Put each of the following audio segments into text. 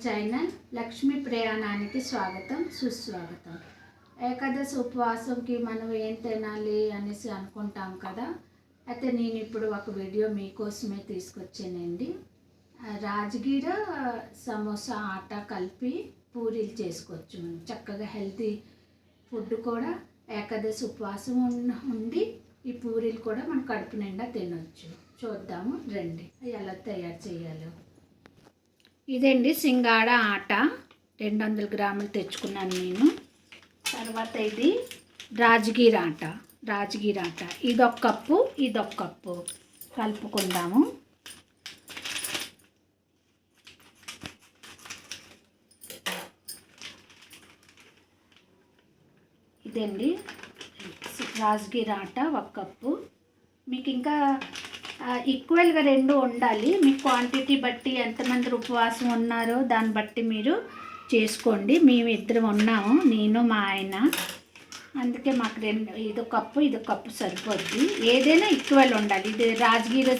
Channel Lakshmi ప్రయాణానికి స్వాగతం సుస్వాగతం. ఏకాదశి ఉపవాసంకి మనం ఏం తినాలి అనేసి అనుకుంటాం కదా. అయితే నేను ఇప్పుడు ఒక వీడియో మీకోసమే తీసుకొచ్చానండి. రాజగిర సమోసా ఆటా కలిపి పూరీలు చేసుకోవచ్చు. చక్కగా హెల్తీ ఫుడ్ కూడా. ఏకాదశి ఉపవాసం ఉండి ఈ పూరీలు కూడా మన కడుపు నిండా తినొచ్చు. చూద్దాము రండి ఎలా తయారు చేయాలో. ఇదండి సింగాడ ఆట 200 గ్రాములు తెచ్చుకున్నాను నేను. తర్వాత ఇది రాజగిర ఆట ఇదొక కప్పు కలుపుకుందాము. ఇదండి రాజగిర ఆట 1 కప్పు. మీకు ఇంకా ఈక్వల్గా 2 ఉండాలి. మీ క్వాంటిటీ బట్టి ఎంతమంది ఉపవాసం ఉన్నారో దాన్ని బట్టి మీరు చేసుకోండి. మేము ఇద్దరం ఉన్నాము, నేను మా ఆయన. అందుకే మాకు ఇదొక కప్పు సరిపోద్ది. ఏదైనా ఈక్వల్ ఉండాలి. ఇది రాజగిర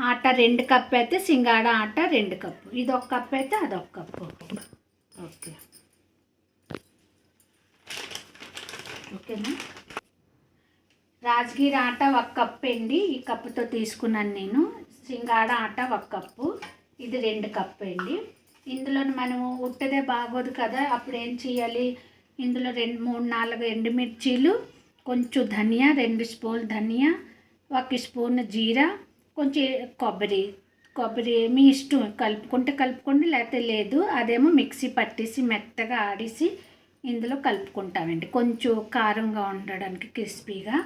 ఆట 2 కప్పు అయితే సింగాడ ఆట 2 కప్పు. ఇది 1 కప్పు అయితే అదొక కప్పు. ఓకేనా. రాజగిర ఆట 1 కప్పు అండి. ఈ కప్పుతో తీసుకున్నాను నేను. సింగాడ ఆట 1 కప్పు. ఇది 2 కప్పు అండి. ఇందులో మనము ఉట్టదే బాగోదు కదా. అప్పుడు ఏం చేయాలి, ఇందులో 2, 3, 4 ఎండుమిర్చీలు, కొంచెం ధనియా, 2 స్పూన్లు ధనియా, 1 స్పూన్ జీరా, కొంచెం కొబ్బరి మీ ఇష్టం. కలుపుకుంటే కలుపుకోండి, లేకపోతే లేదు. అదేమో మిక్సీ పట్టేసి మెత్తగా ఆడేసి ఇందులో కలుపుకుంటామండి, కొంచెం కారంగా ఉండడానికి, క్రిస్పీగా.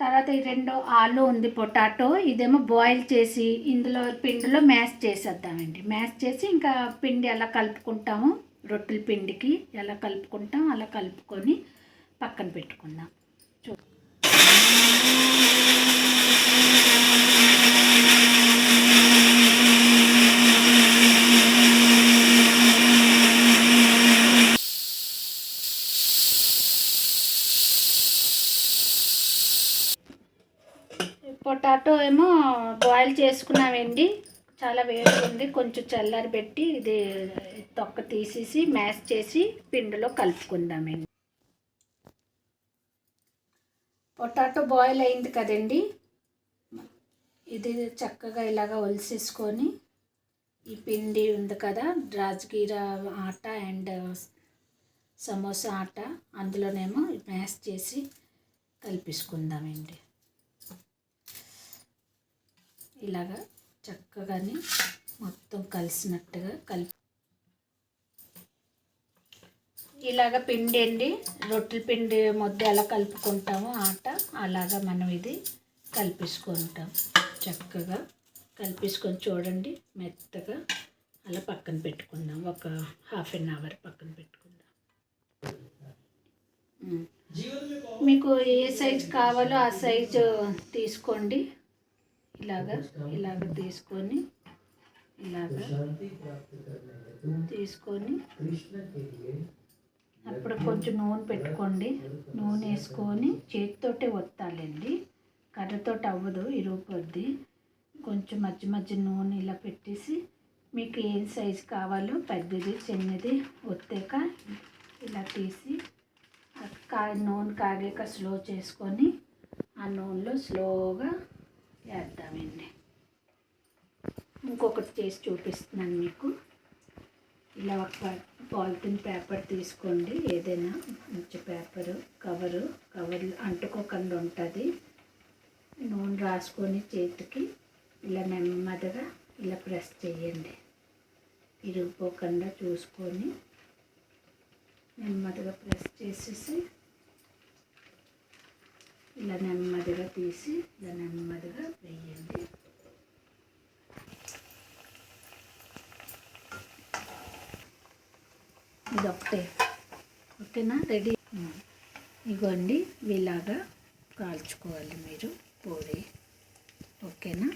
తర్వాత ఈ 2 ఆలు ఉంది, పొటాటో. ఇదేమో బాయిల్ చేసి ఇందులో పిండిలో మ్యాష్ చేసేద్దామండి. మ్యాష్ చేసి ఇంకా పిండి ఎలా కలుపుకుంటామో, రొట్టెల పిండికి ఎలా కలుపుకుంటాం అలా కలుపుకొని పక్కన పెట్టుకుందాం. పొటాటో ఏమో బాయిల్ చేసుకున్నామండి. చాలా వేడిగా ఉంది. కొంచెం చల్లారి పెట్టి ఇది తొక్క తీసేసి మ్యాష్ చేసి పిండిలో కలుపుకుందామండి. పొటాటో బాయిల్ అయింది కదండి. ఇది చక్కగా ఇలాగ ఒలిసేసుకొని ఈ పిండి ఉంది కదా, రాజగిర ఆట అండ్ సమోసా ఆట, అందులోనేమో మ్యాష్ చేసి కలిపేసుకుందామండి. ఇలాగా చక్కగాని మొత్తం కలిసినట్టుగా ఇలాగ పిండి అండి, రొట్టెల పిండి ముద్ద ఎలా కలుపుకుంటామో ఆట, అలాగా మనం ఇది కలిపేసుకుంటాం. చక్కగా కలిపేసుకొని చూడండి, మెత్తగా అలా పక్కన పెట్టుకుందాం. ఒక ½ అన్ అవర్ పక్కన పెట్టుకుందాం. మీకు ఏ సైజు కావాలో ఆ సైజు తీసుకోండి. ఇలాగ తీసుకొని అప్పుడు కొంచెం నూనె పెట్టుకోండి. నూనె వేసుకొని చేతితోటే ఒత్తాలండి, కర్రతోటి అవ్వదు, ఇరుగుపోద్ది. కొంచెం మధ్య నూనె ఇలా పెట్టేసి మీకు ఏ సైజు కావాలో, పెద్దది చిన్నది, ఒత్తాక ఇలా తీసి నూనె కాగాక స్లో చేసుకొని ఆ నూనెలో స్లోగా వేద్దామండి. ఇంకొకటి చేసి చూపిస్తున్నాను మీకు. ఇలా ఒక పాలిథిన్ పేపర్ తీసుకోండి, ఏదైనా మంచి పేపరు, కవర్ అంటుకోకుండా ఉంటుంది. నూనె రాసుకొని చేతికి ఇలా నెమ్మదిగా ఇలా ప్రెస్ చేయండి. ఇరిగిపోకుండా చూసుకొని నెమ్మదిగా ప్రెస్ చేసేసి ఇలా నెమ్మదిగా తీసి ఇలా నెమ్మదిగా వేయండి. ఇదొకటే. ఓకేనా, రెడీ. ఇగోండి ఇలాగా కాల్చుకోవాలి మీరు పూరి. ఓకేనా.